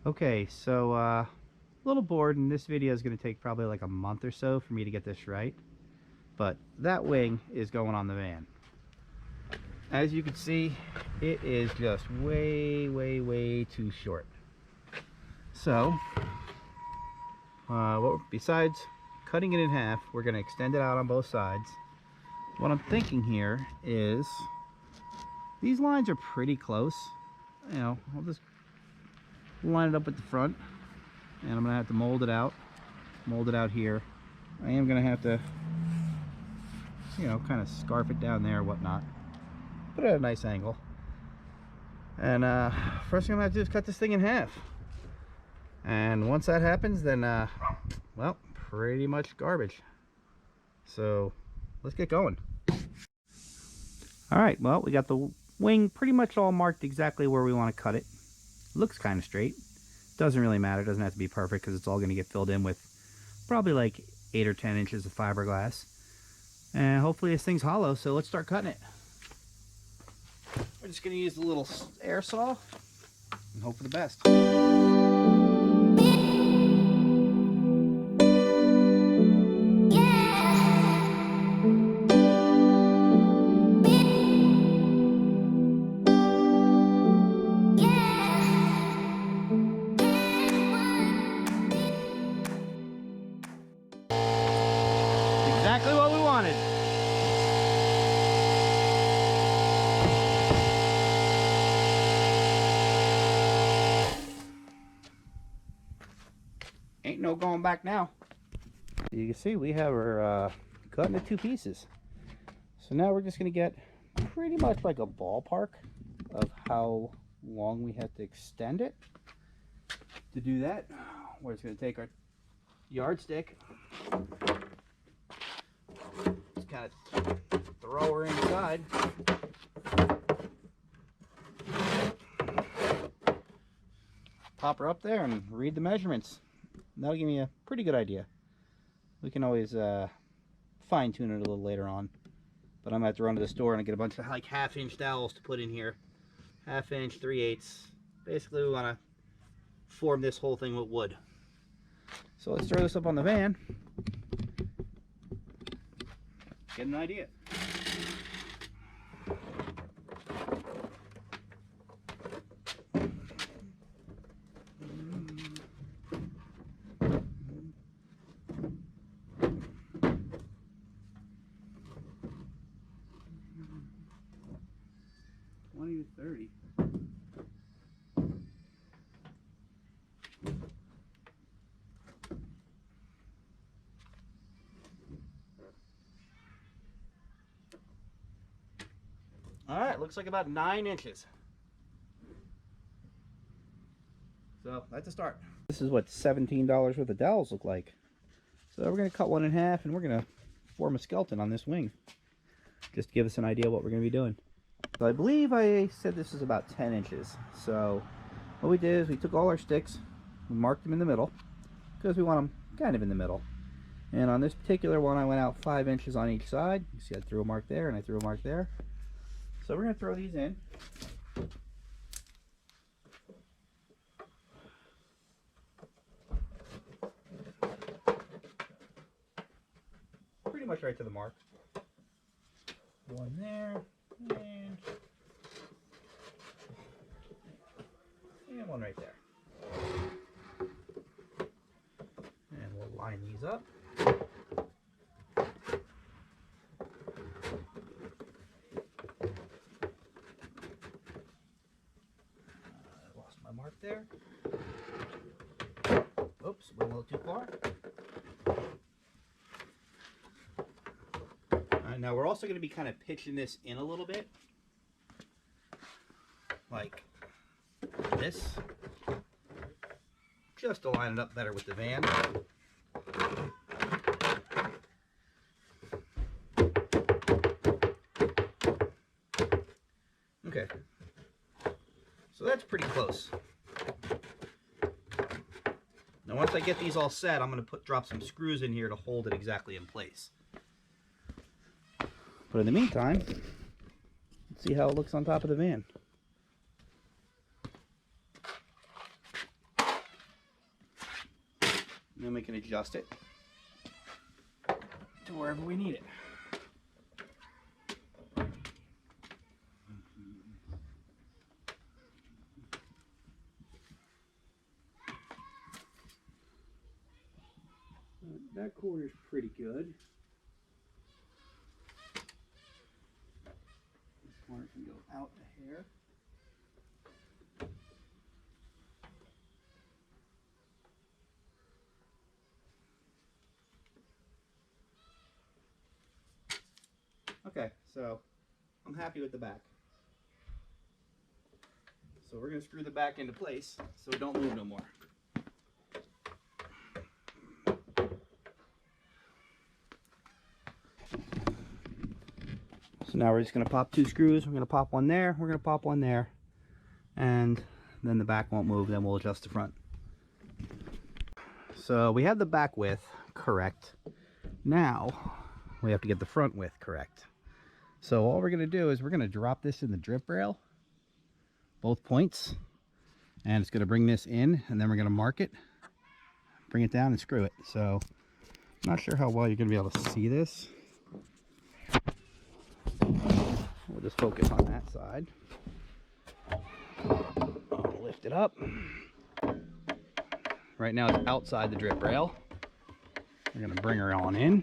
Okay, so a little bored, and this video is going to take probably like a month or so for me to get this right. But that wing is going on the van. As you can see, it is just way too short. So, besides cutting it in half, we're going to extend it out on both sides. What I'm thinking here is, these lines are pretty close. You know, I'll just line it up at the front, and I'm going to have to mold it out here. I am going to have to, you know, kind of scarf it down there, whatnot. Put it at a nice angle. And first thing I'm going to have to do is cut this thing in half. And once that happens, then, well, pretty much garbage. So let's get going. All right, well, we got the wing pretty much all marked exactly where we want to cut it. Looks kind of straight. Doesn't really matter. It doesn't have to be perfect because it's all going to get filled in with probably like 8 or 10 inches of fiberglass. And hopefully this thing's hollow, so let's start cutting it. We're just going to use the little air saw and hope for the best. Exactly what we wanted. Ain't no going back now. You can see we have her cut into 2 pieces. So now we're just going to get pretty much like a ballpark of how long we have to extend it. To do that, we're just going to take our yardstick, just kind of throw her inside. Pop her up there and read the measurements. That'll give me a pretty good idea. We can always fine tune it a little later on. But I'm going to have to run to the store and get a bunch of like 1/2 inch dowels to put in here. 1/2 inch, 3/8. Basically we want to form this whole thing with wood. So let's throw this up on the van. Get an idea. To 30. All right, looks like about 9 inches. So that's a start. This is what $17 worth of dowels look like. So we're going to cut one in half, and we're going to form a skeleton on this wing, just to give us an idea what we're going to be doing. So I believe I said this is about 10 inches. So what we did is we took all our sticks, we marked them in the middle, because we want them kind of in the middle. And on this particular one, I went out 5 inches on each side. You see I threw a mark there and I threw a mark there. So we're going to throw these in. Pretty much right to the mark. One there, and one right there. And we'll line these up. Lost my mark there. Oops, went a little too far. Now we're also going to be kind of pitching this in a little bit, like this, just to line it up better with the van. Okay, so that's pretty close. Now once I get these all set, I'm going to drop some screws in here to hold it exactly in place. But in the meantime, let's see how it looks on top of the van. And then we can adjust it to wherever we need it. That corner is pretty good. This corner can go out a hair. Okay, so I'm happy with the back. So we're going to screw the back into place so it don't move no more. So now we're just going to pop 2 screws. We're going to pop one there, we're going to pop one there, and then the back won't move. Then we'll adjust the front. So we have the back width correct. Now we have to get the front width correct. So all we're going to do is we're going to drop this in the drip rail, both points, and it's going to bring this in, and then we're going to mark it, bring it down, and screw it. So I'm not sure how well you're going to be able to see this. We'll just focus on that side. I'll lift it up. Right now it's outside the drip rail. We're going to bring her on in.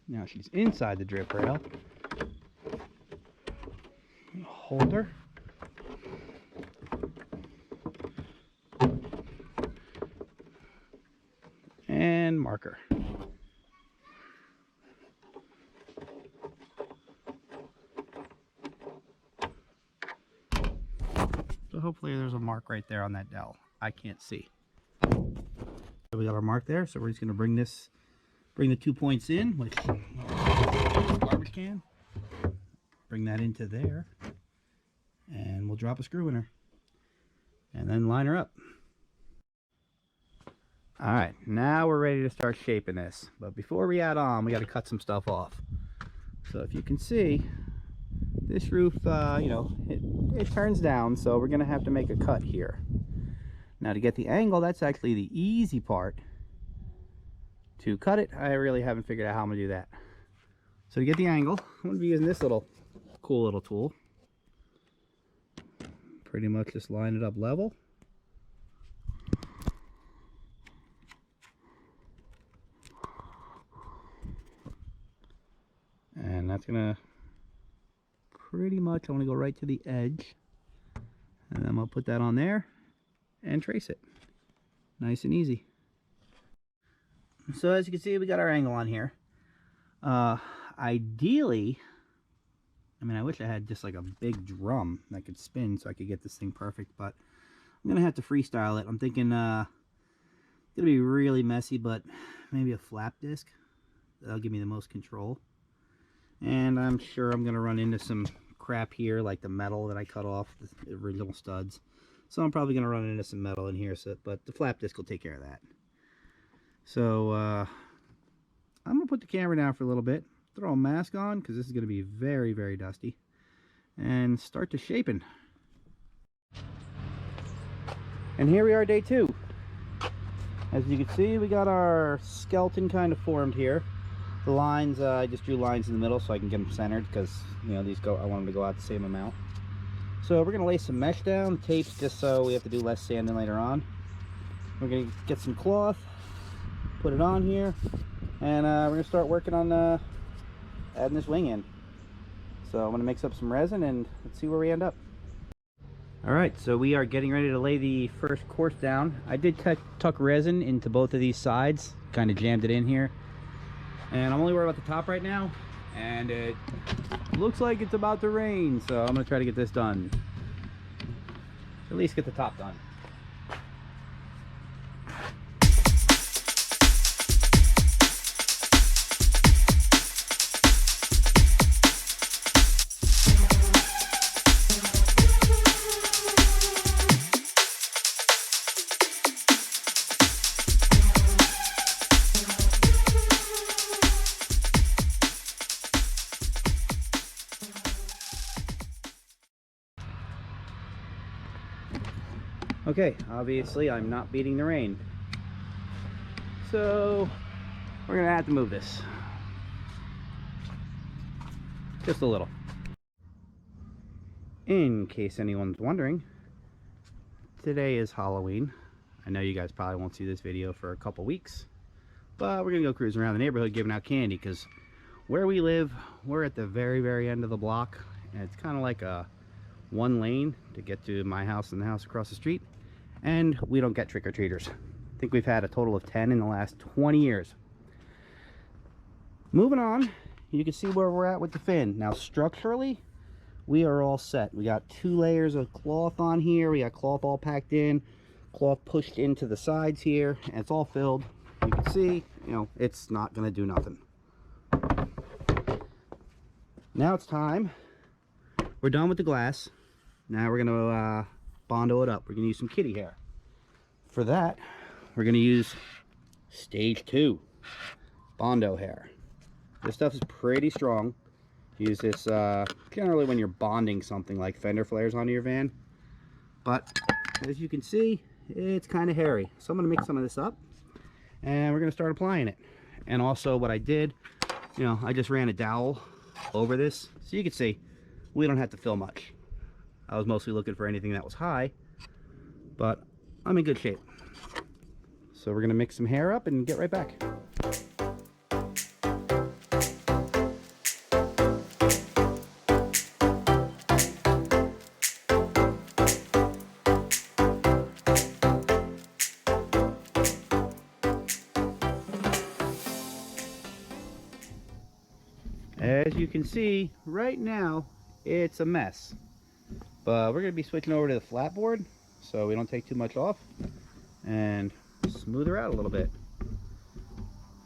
Now she's inside the drip rail. Hold her. And mark her. So hopefully there's a mark right there on that dowel. I can't see. So we got our mark there, so we're just going to bring the 2 points in, which garbage can. Bring that into there, and we'll drop a screw in her, and then line her up. All right, now we're ready to start shaping this. But before we add on, we got to cut some stuff off. So if you can see, this roof, you know, it turns down, so we're going to have to make a cut here. Now to get the angle, that's actually the easy part. To cut it, I really haven't figured out how I'm going to do that. So to get the angle, I'm going to be using this cool little tool. Pretty much just line it up level. And that's going to pretty much, I want to go right to the edge. And then I'll put that on there and trace it. Nice and easy. So as you can see, we got our angle on here. Ideally, I mean, I wish I had just like a big drum that could spin so I could get this thing perfect, but I'm gonna have to freestyle it. I'm thinking it's gonna be really messy, but maybe a flap disc. That'll give me the most control. And I'm sure I'm gonna run into some crap here, like the metal that I cut off, the original studs. So I'm probably gonna run into some metal in here, but the flap disc will take care of that. So I'm gonna put the camera down for a little bit, throw a mask on because this is gonna be very, very dusty, and start to shaping. And here we are, day 2. As you can see, we got our skeleton kind of formed here. The lines, I just drew lines in the middle so I can get them centered because, you know, I want them to go out the same amount. So we're gonna lay some mesh down, tapes, just so we have to do less sanding later on. We're gonna get some cloth, put it on here, and we're gonna start working on adding this wing in. So I'm gonna mix up some resin and let's see where we end up. All right, so we are getting ready to lay the first course down. I did tuck resin into both of these sides, kind of jammed it in here. And I'm only worried about the top right now, and it looks like it's about to rain, so I'm gonna try to get this done. At least get the top done. Okay, obviously I'm not beating the rain. So we're gonna have to move this just a little. In case anyone's wondering, today is Halloween. I know you guys probably won't see this video for a couple weeks, but we're gonna go cruising around the neighborhood giving out candy, because where we live, we're at the very end of the block, and it's kind of like a one lane to get to my house and the house across the street, and we don't get trick-or-treaters. I think we've had a total of 10 in the last 20 years. Moving on, you can see where we're at with the fin. Now structurally, we are all set. We got 2 layers of cloth on here. We got cloth all packed in, cloth pushed into the sides here, and it's all filled. You can see, you know, it's not gonna do nothing. Now it's time. We're done with the glass. Now we're gonna Bondo it up. We're gonna use some kitty hair. For that, we're gonna use stage 2 Bondo hair. This stuff is pretty strong. Use this generally when you're bonding something like fender flares onto your van. But as you can see, it's kind of hairy. So I'm gonna mix some of this up and we're gonna start applying it. And also what I did, you know, I just ran a dowel over this, so you can see we don't have to fill much. I was mostly looking for anything that was high, but I'm in good shape. So we're gonna mix some hair up and get right back. As you can see, right now, it's a mess. But we're going to be switching over to the flat board, so we don't take too much off, and smooth her out a little bit.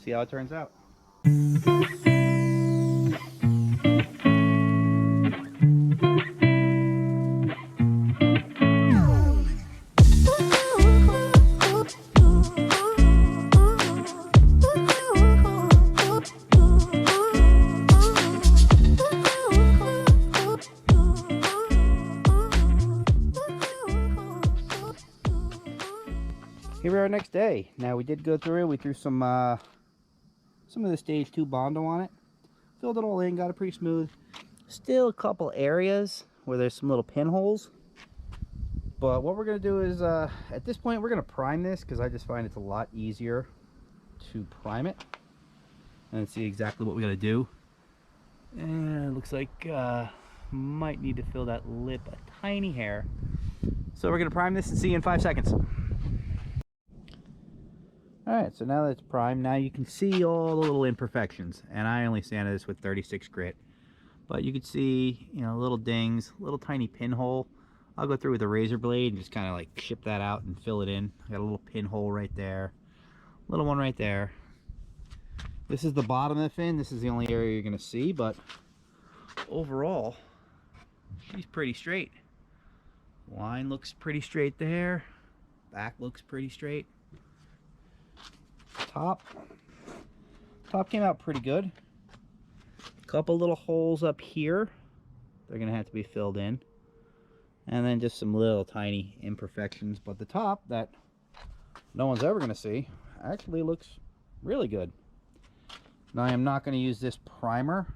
See how it turns out. Here we are next day. Now we did go through, we threw some of the stage 2 Bondo on it, filled it all in, got it pretty smooth. Still a couple areas where there's some little pinholes, but what we're going to do is at this point we're going to prime this, because I just find it's a lot easier to prime it and see exactly what we got to do. And it looks like might need to fill that lip a tiny hair, so we're going to prime this and see you in 5 seconds. Alright, so now that it's primed, now you can see all the little imperfections. And I only sanded this with 36 grit. But you can see, you know, little dings, little tiny pinhole. I'll go through with a razor blade and just kind of like chip that out and fill it in. I got a little pinhole right there. Little one right there. This is the bottom of the fin. This is the only area you're going to see, but overall, she's pretty straight. Line looks pretty straight there. Back looks pretty straight. Top came out pretty good. Couple little holes up here, they're gonna have to be filled in, and then just some little tiny imperfections, but the top that no one's ever gonna see actually looks really good. Now I am not going to use this primer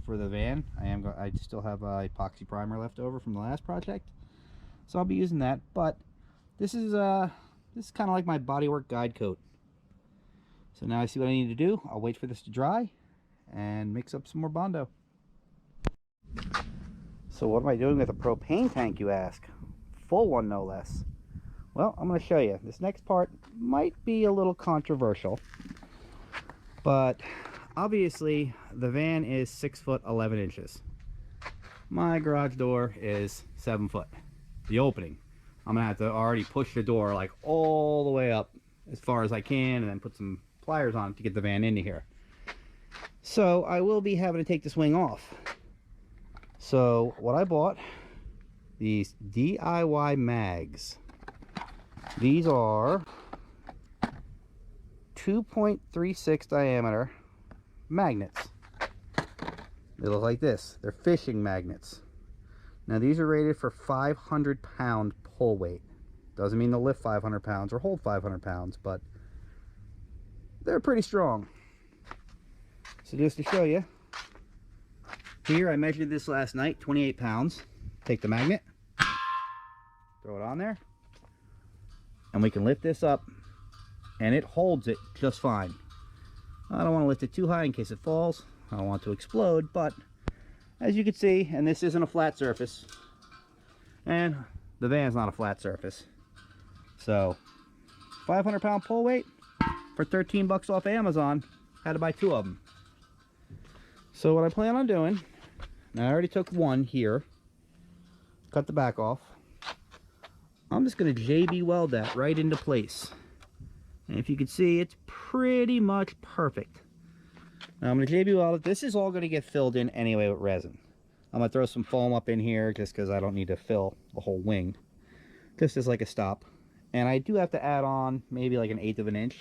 for the van. I still have epoxy primer left over from the last project, so I'll be using that. But this is kind of like my Bodywork guide coat. So now I see what I need to do. I'll wait for this to dry and mix up some more Bondo. So what am I doing with a propane tank, you ask? Full one, no less. Well, I'm going to show you. This next part might be a little controversial, but obviously the van is 6 foot 11 inches. My garage door is 7 foot. The opening, I'm going to have to already push the door like all the way up as far as I can, and then put some pliers on it to get the van into here. So I will be having to take this wing off. So what I bought, these DIY mags. These are 2.36 diameter magnets. They look like this. They're fishing magnets. Now these are rated for 500 pound pull weight. Doesn't mean they'll lift 500 pounds or hold 500 pounds, but they're pretty strong. So just to show you, here I measured this last night, 28 pounds. Take the magnet, throw it on there, and we can lift this up, and it holds it just fine. I don't want to lift it too high in case it falls. I don't want it to explode, but as you can see, and this isn't a flat surface, and the van's not a flat surface. So 500-pound pull weight for 13 bucks off Amazon. Had to buy 2 of them. So what I plan on doing, now I already took one here, cut the back off. I'm just going to JB weld that right into place. And if you can see, it's pretty much perfect. Now I'm going to JB weld it. This is all going to get filled in anyway with resin. I'm going to throw some foam up in here just because I don't need to fill the whole wing. Just as like a stop. And I do have to add on maybe like 1/8 of an inch.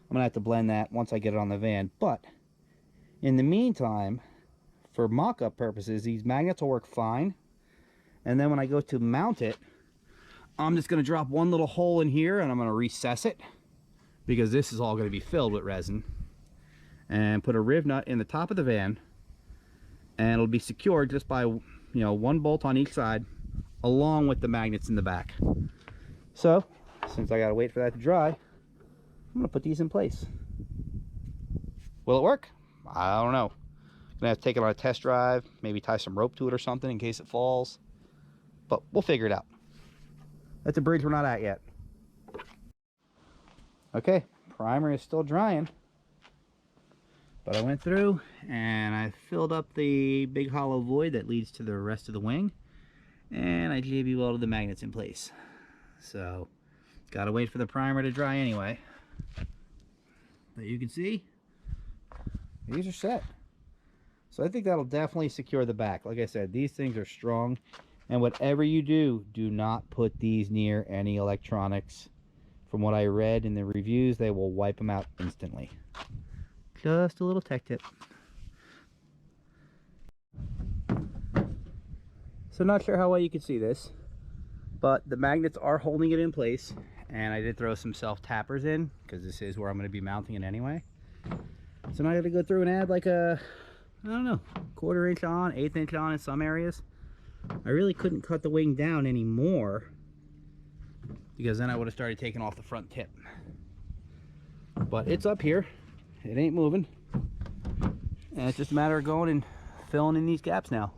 I'm going to have to blend that once I get it on the van. But in the meantime, for mock-up purposes, these magnets will work fine. And then when I go to mount it, I'm just going to drop one little hole in here and I'm going to recess it, because this is all going to be filled with resin. And put a riv nut in the top of the van, and it'll be secured just by, you know, 1 bolt on each side, along with the magnets in the back. So since I gotta wait for that to dry, I'm gonna put these in place. Will it work? I don't know. I'm gonna have to take it on a test drive, maybe tie some rope to it or something in case it falls, but we'll figure it out. That's a bridge we're not at yet. Okay, primer is still drying. But I went through and I filled up the big hollow void that leads to the rest of the wing, and I JB welded the magnets in place. So gotta wait for the primer to dry anyway. But you can see these are set. So I think that'll definitely secure the back. Like I said, these things are strong, and whatever you do, do not put these near any electronics. From what I read in the reviews, they will wipe them out instantly. Just a little tech tip. So not sure how well you can see this, but the magnets are holding it in place, and I did throw some self tappers in because this is where I'm going to be mounting it anyway. So now I got to go through and add like a, I don't know, 1/4 inch on, 1/8 inch on in some areas. I really couldn't cut the wing down anymore, because then I would have started taking off the front tip. But it's up here. It ain't moving, and it's just a matter of going and filling in these gaps now.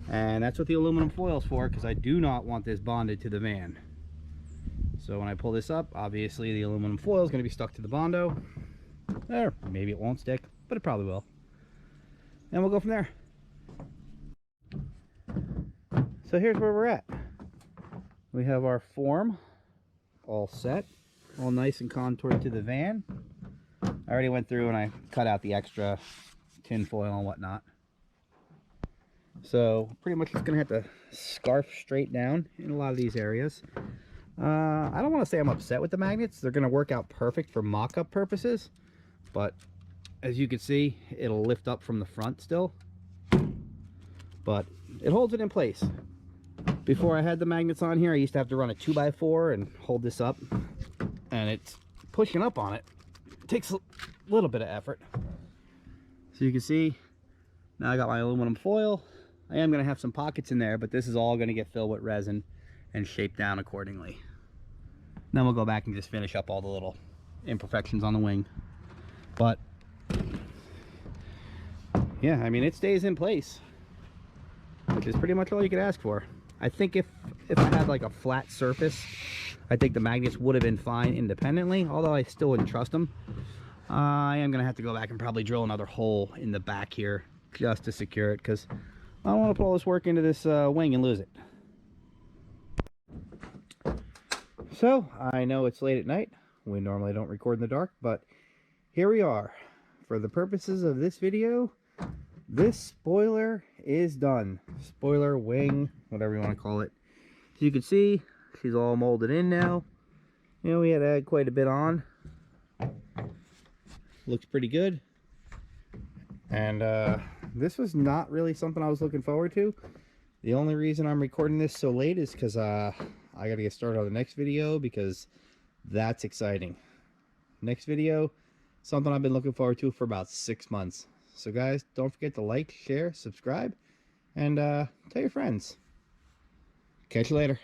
And that's what the aluminum foil is for, because I do not want this bonded to the van. So when I pull this up, obviously the aluminum foil is going to be stuck to the Bondo. Or maybe it won't stick, but it probably will. And we'll go from there. So here's where we're at. We have our form all set, all nice and contoured to the van. I already went through and I cut out the extra tin foil and whatnot. So pretty much just gonna have to scarf straight down in a lot of these areas. I don't want to say I'm upset with the magnets. They're gonna work out perfect for mock-up purposes, but as you can see, it'll lift up from the front still, but it holds it in place. Before I had the magnets on here, I used to have to run a 2x4 and hold this up, and it's pushing up on it. It takes a little bit of effort. So you can see, now I got my aluminum foil. I am going to have some pockets in there, but this is all going to get filled with resin and shaped down accordingly. Then we'll go back and just finish up all the little imperfections on the wing. But yeah, I mean, it stays in place, which is pretty much all you could ask for. I think if I had like a flat surface, I think the magnets would have been fine independently, although I still wouldn't trust them. I am going to have to go back and probably drill another hole in the back here just to secure it, because I don't want to put all this work into this wing and lose it. So I know it's late at night. We normally don't record in the dark, but here we are. For the purposes of this video, this spoiler is done. Spoiler, wing, whatever you want to call it. As you can see, she's all molded in now. You know, we had to add quite a bit on. Looks pretty good. And this was not really something I was looking forward to. The only reason I'm recording this so late is because I got to get started on the next video, because that's exciting. Next video, something I've been looking forward to for about 6 months. So guys, don't forget to like, share, subscribe, and tell your friends. Catch you later.